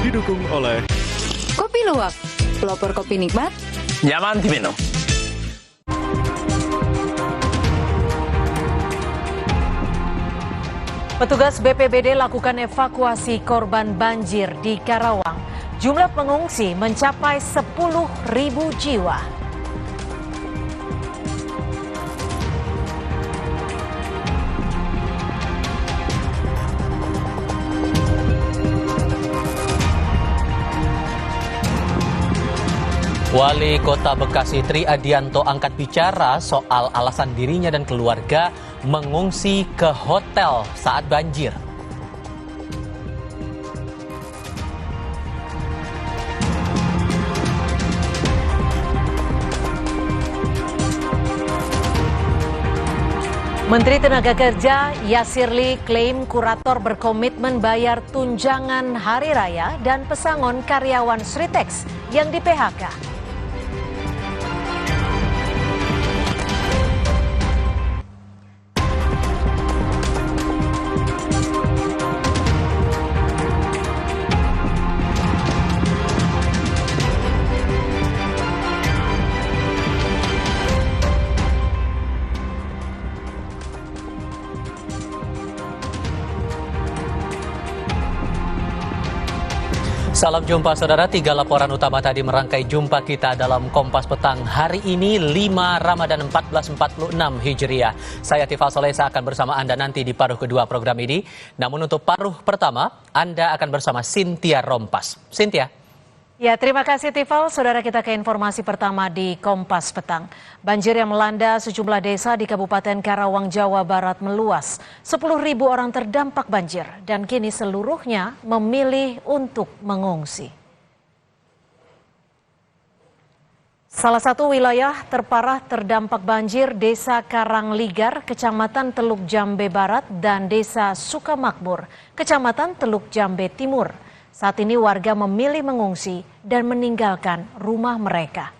didukung oleh Kopi Luwak, pelopor kopi nikmat, nyaman diminum. Petugas BPBD lakukan evakuasi korban banjir di Karawang. Jumlah pengungsi mencapai 10.000 jiwa. Wali Kota Bekasi Tri Adianto angkat bicara soal alasan dirinya dan keluarga mengungsi ke hotel saat banjir. Menteri Tenaga Kerja Yasirli klaim kurator berkomitmen bayar tunjangan hari raya dan pesangon karyawan Sritex yang di PHK. Salam jumpa saudara, 3 laporan utama tadi merangkai jumpa kita dalam Kompas Petang hari ini 5 Ramadan 1446 Hijriah. Saya Tifal Solesa akan bersama Anda nanti di paruh kedua program ini. Namun untuk paruh pertama, Anda akan bersama Cynthia Rompas. Cynthia. Ya, terima kasih Tifal. Saudara, kita ke informasi pertama di Kompas Petang. Banjir yang melanda sejumlah desa di Kabupaten Karawang, Jawa Barat meluas. 10.000 orang terdampak banjir dan kini seluruhnya memilih untuk mengungsi. Salah satu wilayah terparah terdampak banjir Desa Karangligar, Kecamatan Teluk Jambe Barat dan Desa Sukamakmur, Kecamatan Teluk Jambe Timur. Saat ini warga memilih mengungsi dan meninggalkan rumah mereka.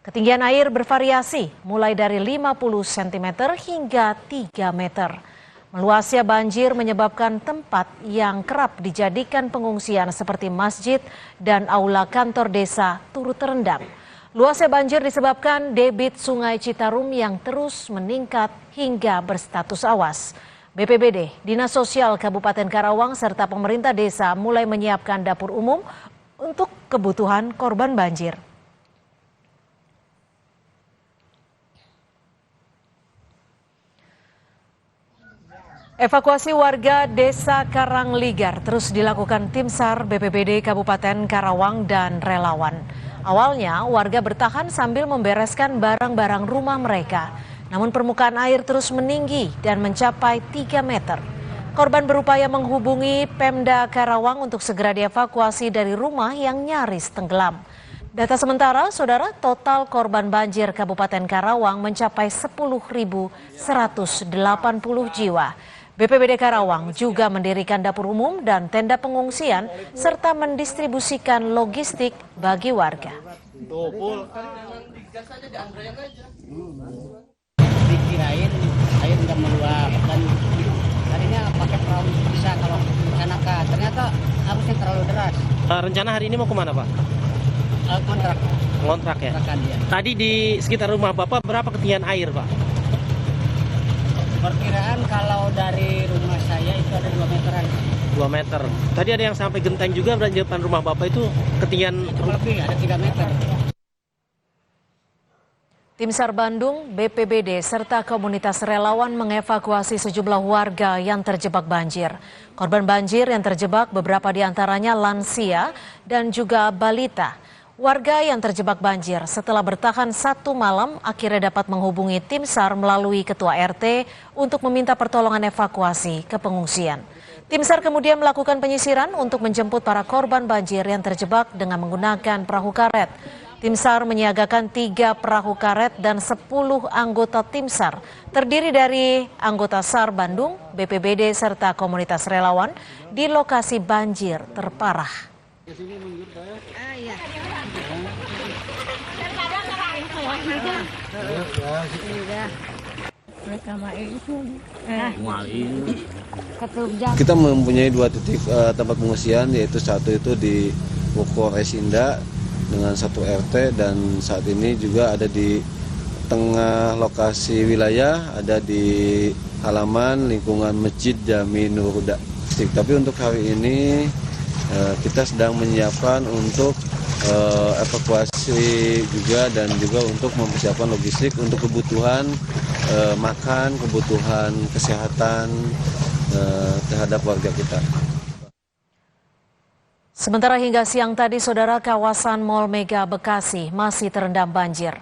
Ketinggian air bervariasi mulai dari 50 cm hingga 3 meter. Meluasnya banjir menyebabkan tempat yang kerap dijadikan pengungsian seperti masjid dan aula kantor desa turut terendam. Luasnya banjir disebabkan debit Sungai Citarum yang terus meningkat hingga berstatus awas. BPBD, Dinas Sosial Kabupaten Karawang, serta pemerintah desa mulai menyiapkan dapur umum untuk kebutuhan korban banjir. Evakuasi warga Desa Karangligar terus dilakukan tim SAR BPBD Kabupaten Karawang dan relawan. Awalnya warga bertahan sambil membereskan barang-barang rumah mereka. Namun permukaan air terus meninggi dan mencapai 3 meter. Korban berupaya menghubungi Pemda Karawang untuk segera dievakuasi dari rumah yang nyaris tenggelam. Data sementara, saudara, total korban banjir Kabupaten Karawang mencapai 10.180 jiwa. BPBD Karawang juga mendirikan dapur umum dan tenda pengungsian serta mendistribusikan logistik bagi warga. Dikirain air nggak meluap dan tadinya pakai perahu bisa kalau rencanakan, ternyata arusnya terlalu deras. Rencana hari ini mau kemana Pak? Kontrak. Ngontrak ya? Ya. Tadi di sekitar rumah Bapak berapa ketinggian air Pak? Perkiraan kalau dari rumah saya itu ada 2 meteran. 2 meter. Tadi ada yang sampai genteng juga di depan rumah Bapak itu ketinggian Lebih ada 3 meter. Tim SAR Bandung, BPBD, serta komunitas relawan mengevakuasi sejumlah warga yang terjebak banjir. Korban banjir yang terjebak beberapa diantaranya lansia dan juga balita. Warga yang terjebak banjir setelah bertahan 1 malam akhirnya dapat menghubungi tim SAR melalui Ketua RT untuk meminta pertolongan evakuasi ke pengungsian. Tim SAR kemudian melakukan penyisiran untuk menjemput para korban banjir yang terjebak dengan menggunakan perahu karet. Tim SAR menyiagakan 3 perahu karet dan 10 anggota tim SAR, terdiri dari anggota SAR Bandung, BPBD, serta komunitas relawan di lokasi banjir terparah. Kita mempunyai 2 titik tempat pengungsian, yaitu satu itu di Pokoresinda dengan satu RT, dan saat ini juga ada di tengah lokasi wilayah, ada di halaman lingkungan Masjid Jami Nur Huda. Tapi untuk hari ini kita sedang menyiapkan untuk evakuasi juga, dan juga untuk mempersiapkan logistik untuk kebutuhan makan, kebutuhan kesehatan terhadap warga kita. Sementara hingga siang tadi, saudara, kawasan Mall Mega Bekasi masih terendam banjir.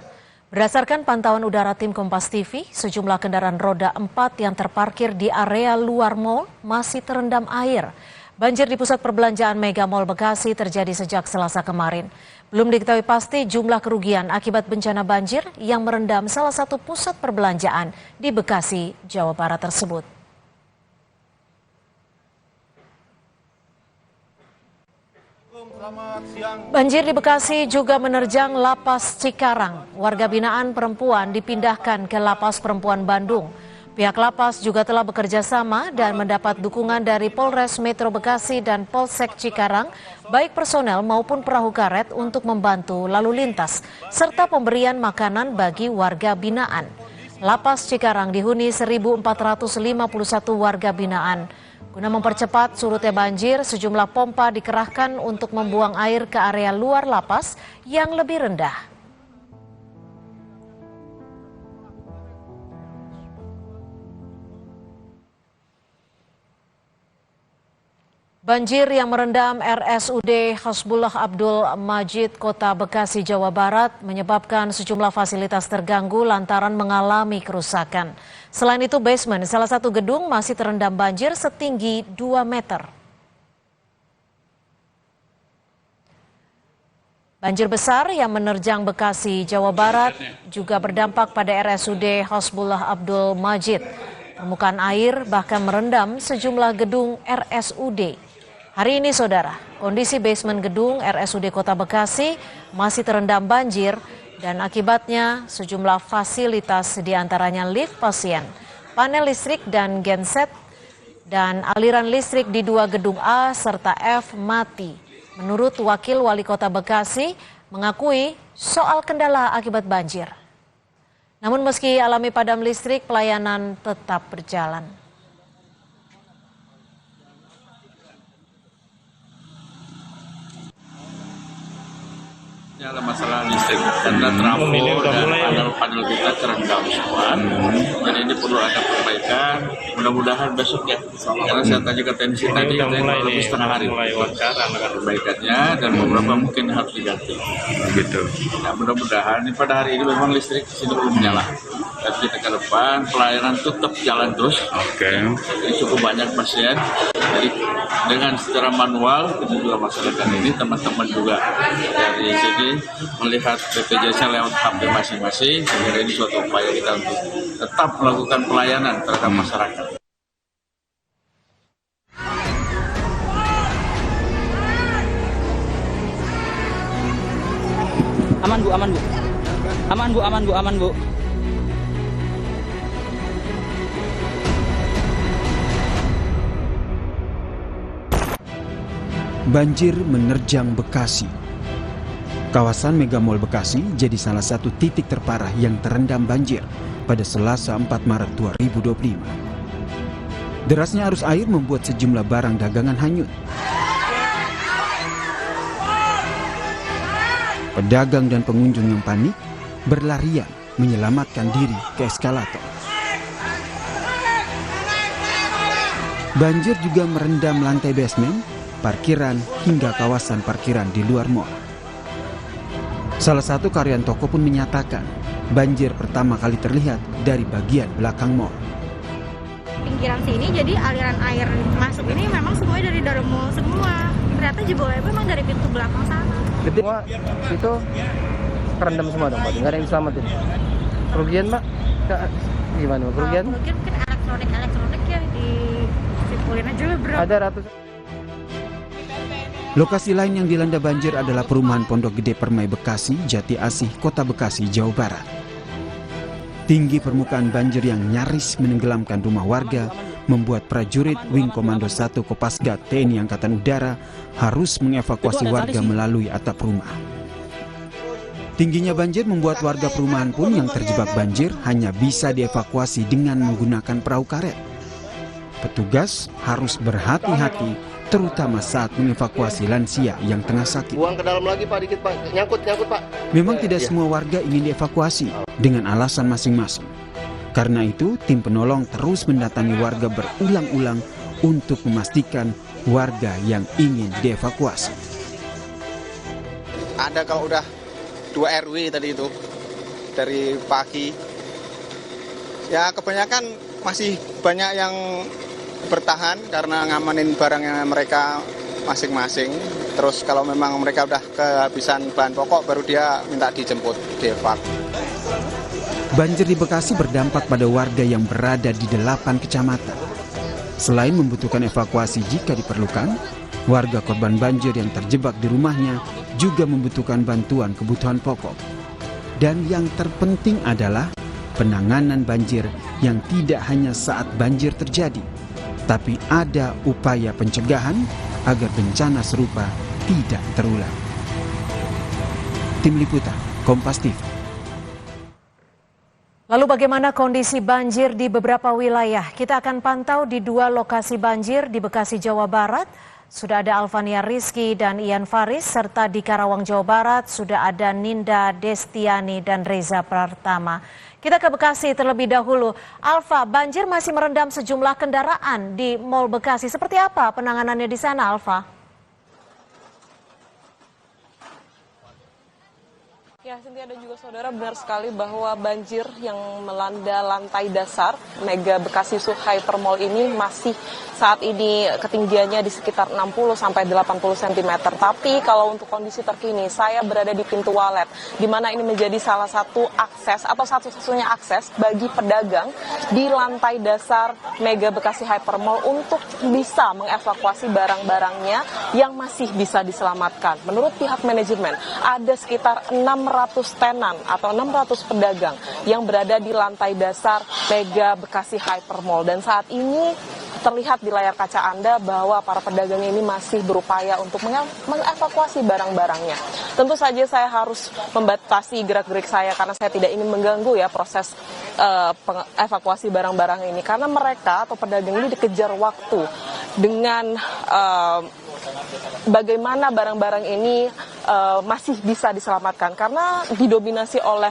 Berdasarkan pantauan udara tim Kompas TV, sejumlah kendaraan roda 4 yang terparkir di area luar mall masih terendam air. Banjir di pusat perbelanjaan Mega Mall Bekasi terjadi sejak Selasa kemarin. Belum diketahui pasti jumlah kerugian akibat bencana banjir yang merendam salah satu pusat perbelanjaan di Bekasi, Jawa Barat tersebut. Banjir di Bekasi juga menerjang Lapas Cikarang. Warga binaan perempuan dipindahkan ke Lapas Perempuan Bandung. Pihak lapas juga telah bekerja sama dan mendapat dukungan dari Polres Metro Bekasi dan Polsek Cikarang, baik personel maupun perahu karet untuk membantu lalu lintas, serta pemberian makanan bagi warga binaan. Lapas Cikarang dihuni 1.451 warga binaan. Guna mempercepat surutnya banjir, sejumlah pompa dikerahkan untuk membuang air ke area luar lapas yang lebih rendah. Banjir yang merendam RSUD Hasbullah Abdul Majid Kota Bekasi, Jawa Barat menyebabkan sejumlah fasilitas terganggu lantaran mengalami kerusakan. Selain itu, basement salah satu gedung masih terendam banjir setinggi 2 meter. Banjir besar yang menerjang Bekasi, Jawa Barat juga berdampak pada RSUD Hasbullah Abdul Majid. Permukaan air bahkan merendam sejumlah gedung RSUD. Hari ini, saudara, kondisi basement gedung RSUD Kota Bekasi masih terendam banjir dan akibatnya sejumlah fasilitas diantaranya lift pasien, panel listrik dan genset, dan aliran listrik di 2 gedung A serta F mati. Menurut Wakil Wali Kota Bekasi mengakui soal kendala akibat banjir. Namun meski alami padam listrik, pelayanan tetap berjalan. Ada masalah listrik karena trafo dan panel-panel kita terendam semua. Jadi ini perlu ada perbaikan. Mudah-mudahan besok ya. Karena saya tanya ke TNC tadi katanya lebih setengah hari perbaikannya, dan beberapa mungkin harus diganti. Gitu. Nah, mudah-mudahan pada hari ini memang listrik di sini belum menyala. Dan kita ke depan pelayanan tetap jalan terus. Jadi cukup banyak pasien. Jadi dengan secara manual kita juga masyarakat ini, teman-teman juga dari sini melihat BPJS lewat HP masing-masing. Sehingga ini suatu upaya kita untuk tetap melakukan pelayanan terhadap masyarakat. Aman Bu, aman Bu. Aman Bu, aman Bu, aman Bu. Banjir menerjang Bekasi. Kawasan Mega Mall Bekasi jadi salah satu titik terparah yang terendam banjir pada Selasa 4 Maret 2025. Derasnya arus air membuat sejumlah barang dagangan hanyut. Pedagang dan pengunjung yang panik berlarian menyelamatkan diri ke eskalator. Banjir juga merendam lantai basement, parkiran, hingga kawasan parkiran di luar mall. Salah satu karyawan toko pun menyatakan banjir pertama kali terlihat dari bagian belakang mall. Pinggiran sini, jadi aliran air masuk ini memang semuanya dari dalam mall semua. Ternyata jebolnya memang dari pintu belakang sana. Semua itu kerendam semua dong, Pak. Nggak ada yang diselamatin. Kerugian, Pak? Gimana, Pak? Kerugian? Mungkin elektronik ya disimpulin aja lah, bro. Ada ratusan. Lokasi lain yang dilanda banjir adalah perumahan Pondok Gede Permai Bekasi, Jati Asih, Kota Bekasi, Jawa Barat. Tinggi permukaan banjir yang nyaris menenggelamkan rumah warga membuat prajurit Wing Komando 1 Kopasgat TNI Angkatan Udara harus mengevakuasi warga melalui atap rumah. Tingginya banjir membuat warga perumahan pun yang terjebak banjir hanya bisa dievakuasi dengan menggunakan perahu karet. Petugas harus berhati-hati, terutama saat mengevakuasi lansia yang tengah sakit. Buang ke dalam lagi Pak, dikit Pak. Nyangkut Pak. Memang tidak semua warga ingin dievakuasi dengan alasan masing-masing. Karena itu, tim penolong terus mendatangi warga berulang-ulang untuk memastikan warga yang ingin dievakuasi. Ada kalau udah 2 RW tadi itu, dari pagi. Ya kebanyakan masih banyak yang bertahan karena ngamanin barangnya mereka masing-masing. Terus kalau memang mereka udah kehabisan bahan pokok baru dia minta dijemput, dievakuasi. Banjir di Bekasi berdampak pada warga yang berada di 8 kecamatan. Selain membutuhkan evakuasi jika diperlukan, warga korban banjir yang terjebak di rumahnya juga membutuhkan bantuan kebutuhan pokok. Dan yang terpenting adalah penanganan banjir yang tidak hanya saat banjir terjadi, tapi ada upaya pencegahan agar bencana serupa tidak terulang. Tim Liputan, Kompas TV. Lalu bagaimana kondisi banjir di beberapa wilayah? Kita akan pantau di 2 lokasi banjir di Bekasi, Jawa Barat. Sudah ada Alvania Rizky dan Ian Faris, serta di Karawang, Jawa Barat sudah ada Ninda Destiani dan Reza Pratama. Kita ke Bekasi terlebih dahulu. Alfa, banjir masih merendam sejumlah kendaraan di Mall Bekasi. Seperti apa penanganannya di sana, Alfa? Ya, Cynthia dan juga saudara, benar sekali bahwa banjir yang melanda lantai dasar Mega Bekasi Hypermall ini masih saat ini ketinggiannya di sekitar 60 sampai 80 cm. Tapi kalau untuk kondisi terkini, saya berada di pintu walet, di mana ini menjadi salah satu akses atau satu-satunya akses bagi pedagang di lantai dasar Mega Bekasi Hypermall untuk bisa mengevakuasi barang-barangnya yang masih bisa diselamatkan. Menurut pihak manajemen, ada sekitar 600 tenan atau 600 pedagang yang berada di lantai dasar Mega Bekasi Hypermall. Dan saat ini terlihat di layar kaca Anda bahwa para pedagang ini masih berupaya untuk mengevakuasi barang-barangnya. Tentu saja saya harus membatasi gerak-gerik saya karena saya tidak ingin mengganggu ya proses evakuasi barang-barang ini. Karena mereka atau pedagang ini dikejar waktu dengan bagaimana barang-barang ini masih bisa diselamatkan. Karena didominasi oleh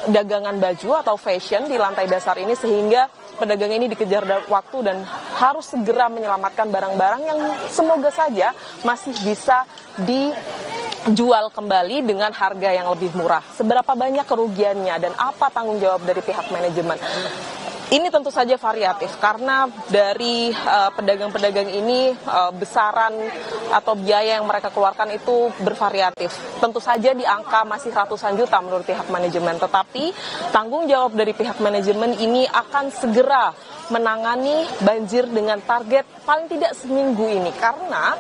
dagangan baju atau fashion di lantai dasar ini, sehingga pedagang ini dikejar waktu dan harus segera menyelamatkan barang-barang yang semoga saja masih bisa dijual kembali dengan harga yang lebih murah. Seberapa banyak kerugiannya dan apa tanggung jawab dari pihak manajemen? Ini tentu saja variatif karena dari pedagang-pedagang ini besaran atau biaya yang mereka keluarkan itu bervariatif. Tentu saja di angka masih ratusan juta menurut pihak manajemen. Tetapi tanggung jawab dari pihak manajemen ini akan segera menangani banjir dengan target paling tidak seminggu ini. Karena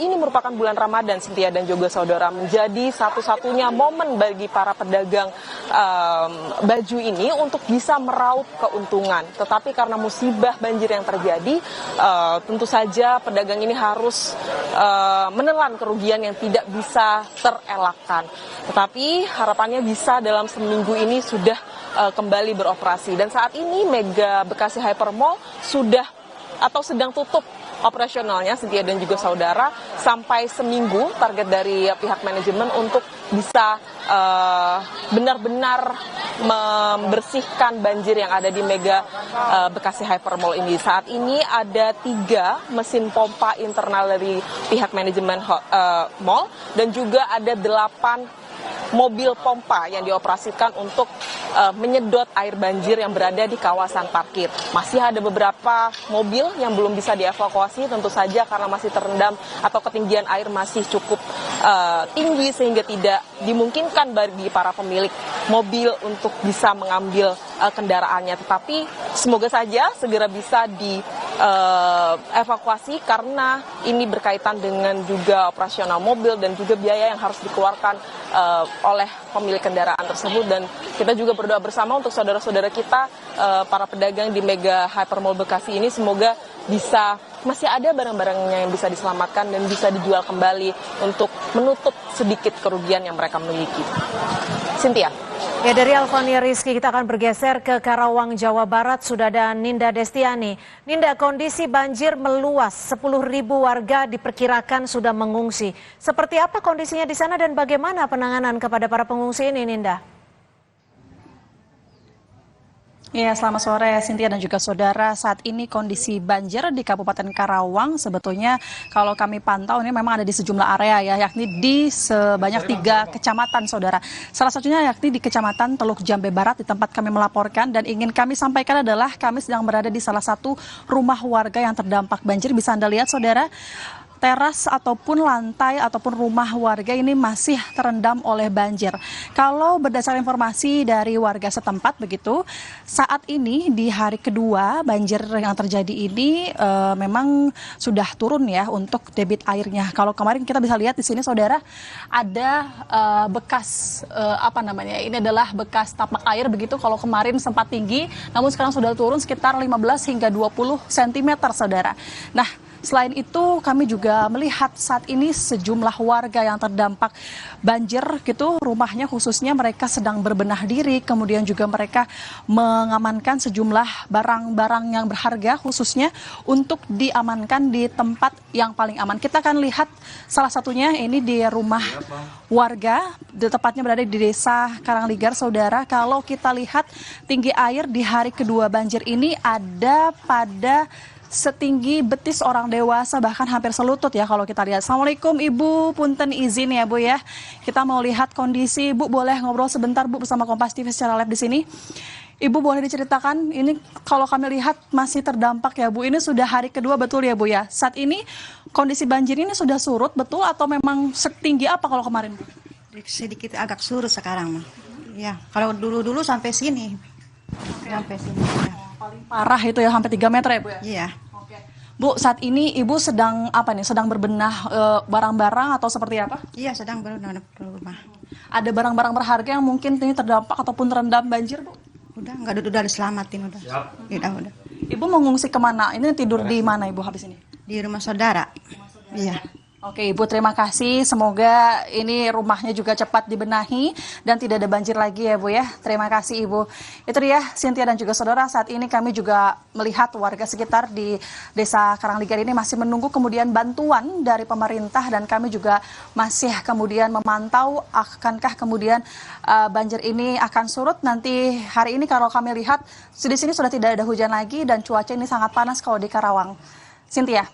ini merupakan bulan Ramadan, Cynthia dan juga saudara, menjadi satu-satunya momen bagi para pedagang baju ini untuk bisa meraup keuntungan. Tetapi karena musibah banjir yang terjadi, tentu saja pedagang ini harus menelan kerugian yang tidak bisa terelakkan. Tetapi harapannya bisa dalam seminggu ini sudah kembali beroperasi. Dan saat ini Mega Bekasi Hypermall sudah atau sedang tutup operasionalnya, Cynthia dan juga saudara, sampai seminggu target dari pihak manajemen untuk bisa benar-benar membersihkan banjir yang ada di Mega Bekasi Hypermall ini. Saat ini ada 3 mesin pompa internal dari pihak manajemen mall dan juga ada 8 mobil pompa yang dioperasikan untuk menyedot air banjir yang berada di kawasan parkir. Masih ada beberapa mobil yang belum bisa dievakuasi, tentu saja karena masih terendam atau ketinggian air masih cukup tinggi sehingga tidak dimungkinkan bagi para pemilik mobil untuk bisa mengambil kendaraannya. Tetapi semoga saja segera bisa dievakuasi karena ini berkaitan dengan juga operasional mobil dan juga biaya yang harus dikeluarkan oleh pemilik kendaraan tersebut. Dan kita juga berdoa bersama untuk saudara-saudara kita, para pedagang di Mega Hypermall Bekasi ini, semoga masih ada barang-barangnya yang bisa diselamatkan dan bisa dijual kembali untuk menutup sedikit kerugian yang mereka miliki. Cynthia. Ya, dari Alfania Rizky kita akan bergeser ke Karawang, Jawa Barat. Sudah ada Ninda Destiani. Ninda, kondisi banjir meluas, 10.000 warga diperkirakan sudah mengungsi. Seperti apa kondisinya di sana dan bagaimana penanganan kepada para pengungsi ini, Ninda? Ya, selamat sore Cynthia dan juga saudara. Saat ini kondisi banjir di Kabupaten Karawang sebetulnya kalau kami pantau ini memang ada di sejumlah area ya, yakni di sebanyak 3 kecamatan saudara. Salah satunya yakni di Kecamatan Teluk Jambe Barat, di tempat kami melaporkan, dan ingin kami sampaikan adalah kami sedang berada di salah satu rumah warga yang terdampak banjir. Bisa Anda lihat saudara, teras ataupun lantai ataupun rumah warga ini masih terendam oleh banjir. Kalau berdasarkan informasi dari warga setempat begitu, saat ini di hari kedua banjir yang terjadi ini memang sudah turun ya untuk debit airnya. Kalau kemarin kita bisa lihat di sini saudara, ada bekas ini adalah bekas tapak air begitu. Kalau kemarin sempat tinggi, namun sekarang sudah turun sekitar 15 hingga 20 cm saudara. Nah, selain itu kami juga melihat saat ini sejumlah warga yang terdampak banjir gitu, rumahnya khususnya mereka sedang berbenah diri, kemudian juga mereka mengamankan sejumlah barang-barang yang berharga khususnya untuk diamankan di tempat yang paling aman. Kita akan lihat salah satunya ini di rumah warga, tepatnya berada di Desa Karangligar saudara. Kalau kita lihat tinggi air di hari kedua banjir ini ada pada setinggi betis orang dewasa, bahkan hampir selutut ya kalau kita lihat. Assalamualaikum Ibu, punten izin ya Bu ya. Kita mau lihat kondisi, Bu boleh ngobrol sebentar Bu bersama Kompas TV secara live di sini. Ibu boleh diceritakan, ini kalau kami lihat masih terdampak ya Bu, ini sudah hari kedua betul ya Bu ya. Saat ini kondisi banjir ini sudah surut betul atau memang setinggi apa kalau kemarin Bu? Sedikit agak surut sekarang mah. Ya, kalau dulu-dulu sampai sini. Sampai sini ya. Paling parah itu ya sampai 3 meter ya Bu ya? Iya. Oke. Bu, saat ini Ibu sedang sedang berbenah barang-barang atau seperti apa? Iya, sedang berbenah rumah. Ada barang-barang berharga yang mungkin ini terdampak ataupun terendam banjir Bu? Udah diselamatin udah. Udah. Ibu mau ngungsi kemana? Ini tidur di mana Ibu habis ini? Di rumah saudara. Iya. Oke Ibu, terima kasih. Semoga ini rumahnya juga cepat dibenahi dan tidak ada banjir lagi ya Bu ya. Terima kasih Ibu. Itu dia Cynthia dan juga saudara, saat ini kami juga melihat warga sekitar di Desa Karangligar ini masih menunggu kemudian bantuan dari pemerintah, dan kami juga masih kemudian memantau akankah kemudian banjir ini akan surut nanti hari ini. Kalau kami lihat di sini sudah tidak ada hujan lagi dan cuaca ini sangat panas kalau di Karawang. Cynthia.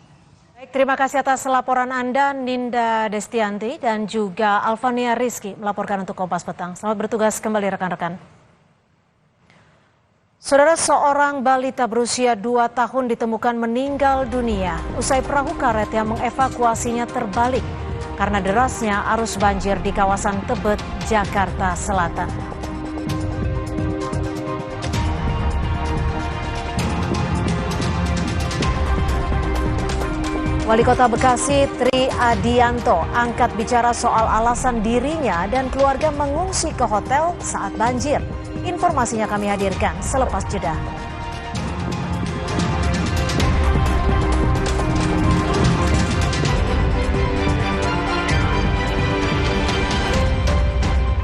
Baik, terima kasih atas laporan Anda, Ninda Destianti dan juga Alfania Rizky melaporkan untuk Kompas Petang. Selamat bertugas kembali rekan-rekan. Saudara, seorang balita berusia 2 tahun ditemukan meninggal dunia usai perahu karet yang mengevakuasinya terbalik karena derasnya arus banjir di kawasan Tebet, Jakarta Selatan. Wali Kota Bekasi Tri Adianto angkat bicara soal alasan dirinya dan keluarga mengungsi ke hotel saat banjir. Informasinya kami hadirkan selepas jeda.